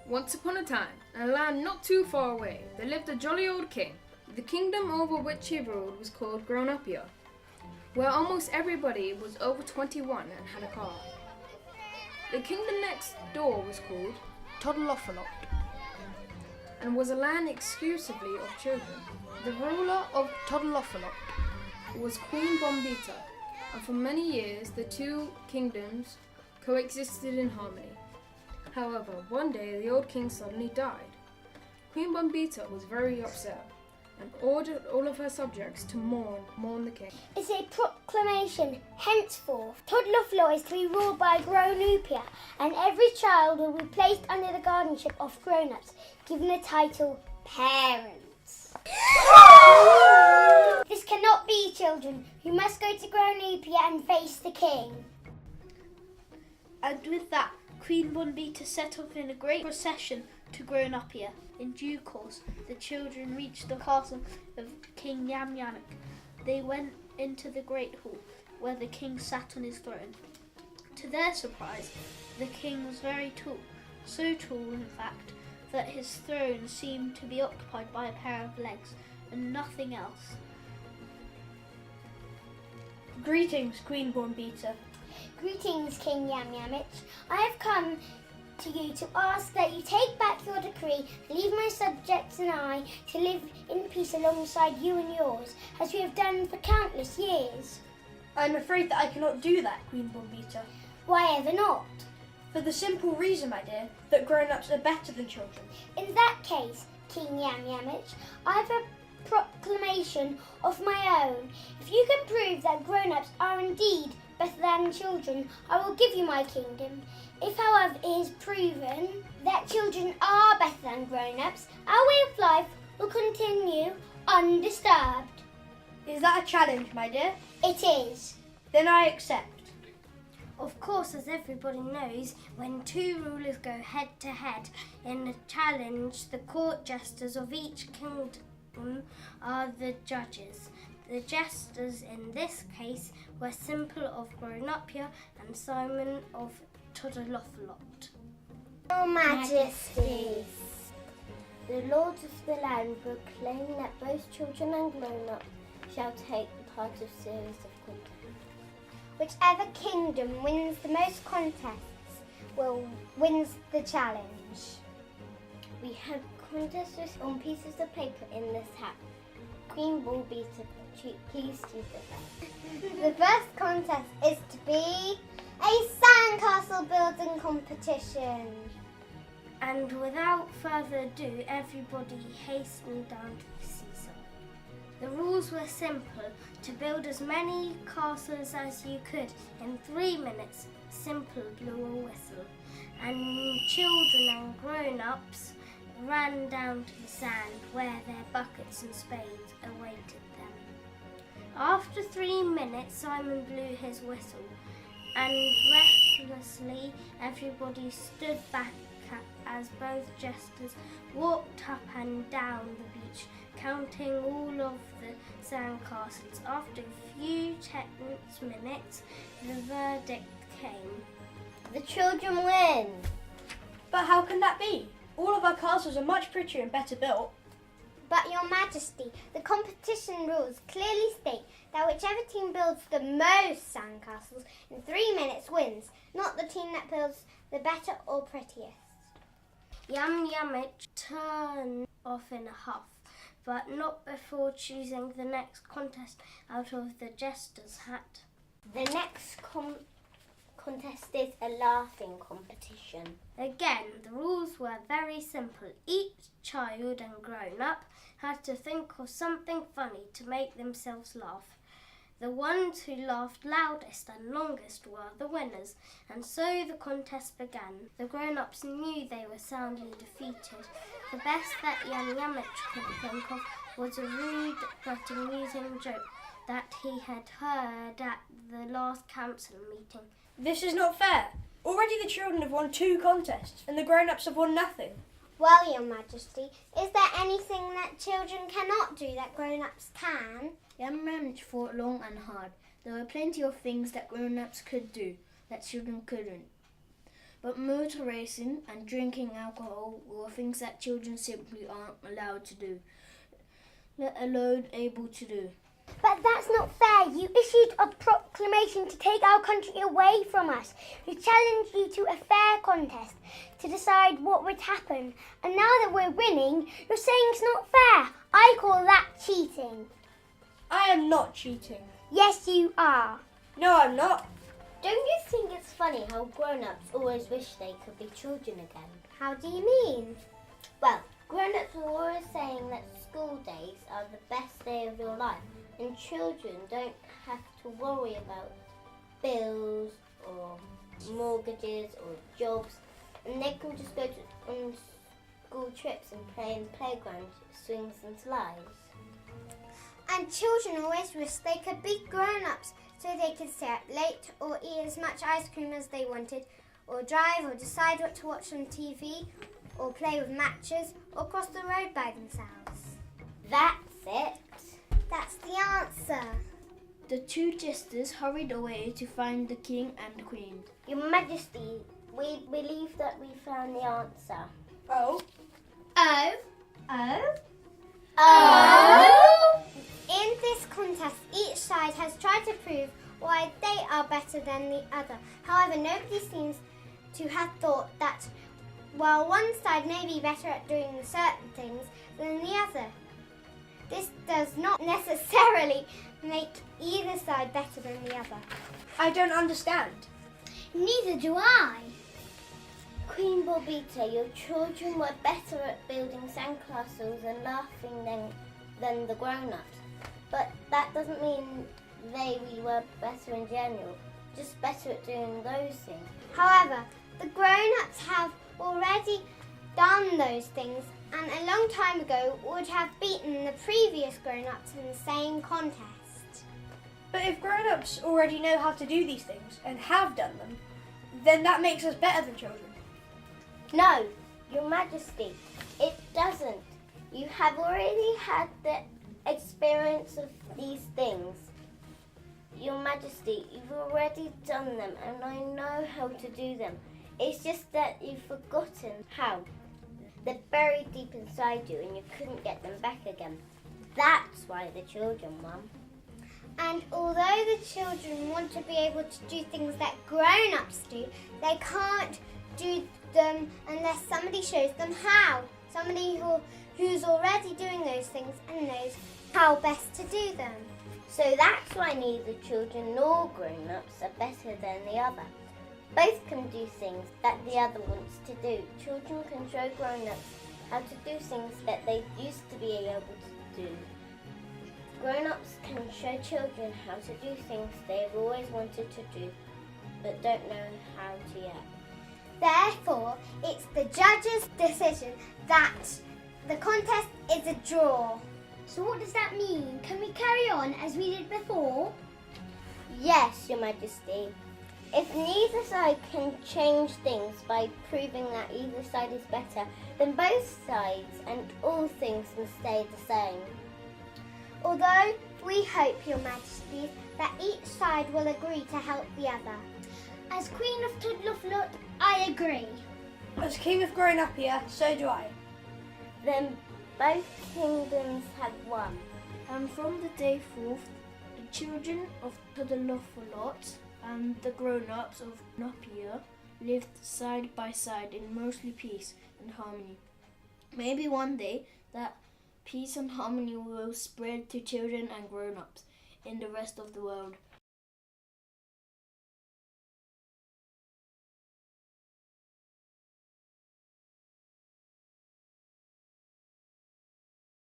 Once upon a time, in a land not too far away, there lived a jolly old king. The kingdom over which he ruled was called Grown-Upia, where almost everybody was over 21 and had a car. The kingdom next door was called Toddlefalot, and was a land exclusively of children. The ruler of Toddlefalot, was Queen Bombita, and for many years the two kingdoms coexisted in harmony. However, one day the old king suddenly died. Queen Bombita was very upset and ordered all of her subjects to mourn the king. It's a proclamation. Henceforth, Toddlefalot is to be ruled by Grown-Upia, and every child will be placed under the guardianship of grown-ups, given the title parents. This cannot be, children. You must go to Grown-Upia and face the king. And with that, Queen Bombita set off in a great procession to Grown-Upia. In due course, the children reached the castle of King Yamyanik. They went into the great hall, where the king sat on his throne. To their surprise, the king was very tall, so tall in fact, that his throne seemed to be occupied by a pair of legs and nothing else. Greetings, Queen Bombita. Greetings, King Yamyamich. I have come to you to ask that you take back your decree and leave my subjects and I to live in peace alongside you and yours, as we have done for countless years. I'm afraid that I cannot do that, Queen Bombita. Why ever not? For the simple reason, my dear, that grown-ups are better than children. In that case, King Yamyamich, I have a proclamation of my own. If you can prove that grown-ups are indeed better than children, I will give you my kingdom. If, however, it is proven that children are better than grown-ups, our way of life will continue undisturbed. Is that a challenge, my dear? It is. Then I accept. Of course, as everybody knows, when two rulers go head-to-head in a challenge, the court jesters of each kingdom are the judges. The jesters in this case were Simple of Grown-Upia and Simon of Toddlefalot. Your Majesties, the lords of the land proclaim that both children and grown-ups shall take part of series of contests. Whichever kingdom wins the most contests wins the challenge. We have contests on pieces of paper in this hat. Queen Bombita, please choose the first. The first contest is to be a sandcastle building competition. And without further ado, everybody hastened down to the seaside. The rules were simple: to build as many castles as you could in 3 minutes. Simple blew a whistle, and children and grown-ups ran down to the sand where their buckets and spades awaited them. After 3 minutes, Simon blew his whistle, and breathlessly everybody stood back as both jesters walked up and down the beach, counting all of the sandcastles. After a few tense minutes, the verdict came. The children win. But how can that be? All of our castles are much prettier and better built. But Your Majesty, the competition rules clearly state that whichever team builds the most sandcastles in 3 minutes wins, not the team that builds the better or prettiest. Yamyamich turned off in a huff, but not before choosing the next contest out of the jester's hat. The next contest is a laughing competition. Again, the rules were very simple. Each child and grown-up had to think of something funny to make themselves laugh. The ones who laughed loudest and longest were the winners, and so the contest began. The grown-ups knew they were soundly defeated. The best that Yamyamich could think of was a rude but amusing joke that he had heard at the last council meeting. This is not fair. Already the children have won 2 contests and the grown-ups have won nothing. Well, Your Majesty, is there anything that children cannot do that grown-ups can? Yamyamich thought long and hard. There were plenty of things that grown-ups could do that children couldn't. But motor racing and drinking alcohol were things that children simply aren't allowed to do, let alone able to do. But that's not fair. You issued a proclamation to take our country away from us. We challenged you to a fair contest to decide what would happen. And now that we're winning, you're saying it's not fair. I call that cheating. I am not cheating. Yes, you are. No, I'm not. Don't you think it's funny how grown-ups always wish they could be children again? How do you mean? Well, grown-ups are always saying that school days are the best day of your life, and children don't have to worry about bills or mortgages or jobs, and they can just go on school trips and play in playgrounds, swings and slides. And children always wish they could be grown-ups so they could stay up late or eat as much ice cream as they wanted, or drive or decide what to watch on TV, or play with matches, or cross the road by themselves. That's it. That's the answer. The two jesters hurried away to find the king and queen. Your Majesty, we believe that we found the answer. Oh? In this contest, each side has tried to prove why they are better than the other. However, nobody seems to have thought that while one side may be better at doing certain things than the other, this does not necessarily make either side better than the other. I don't understand. Neither do I. Queen Bombita, your children were better at building sandcastles and laughing than the grown-ups. But that doesn't mean we were better in general, just better at doing those things. However, the grown-ups have already done those things, and a long time ago would have beaten the previous grown-ups in the same contest. But if grown-ups already know how to do these things and have done them, then that makes us better than children. No, Your Majesty, it doesn't. You have already had the experience of these things. Your Majesty, you've already done them, and I know how to do them. It's just that you've forgotten how. They're buried deep inside you and you couldn't get them back again. That's why the children won. And although the children want to be able to do things that grown-ups do, they can't do them unless somebody shows them how. Somebody who's already doing those things and knows how best to do them. So that's why neither children nor grown-ups are better than the other. Both can do things that the other wants to do. Children can show grown-ups how to do things that they used to be able to do. Grown-ups can show children how to do things they've always wanted to do, but don't know how to yet. Therefore, it's the judge's decision that the contest is a draw. So what does that mean? Can we carry on as we did before? Yes, Your Majesty. If neither side can change things by proving that either side is better, then both sides and all things must stay the same. Although we hope, Your Majesty, that each side will agree to help the other. As Queen of Tudloflot, I agree. As King of Grown-Upia, so do I. Then both kingdoms have won. And from the day forth, the children of Tudloflot and the grown-ups of Nopia lived side by side in mostly peace and harmony. Maybe one day that peace and harmony will spread to children and grown-ups in the rest of the world.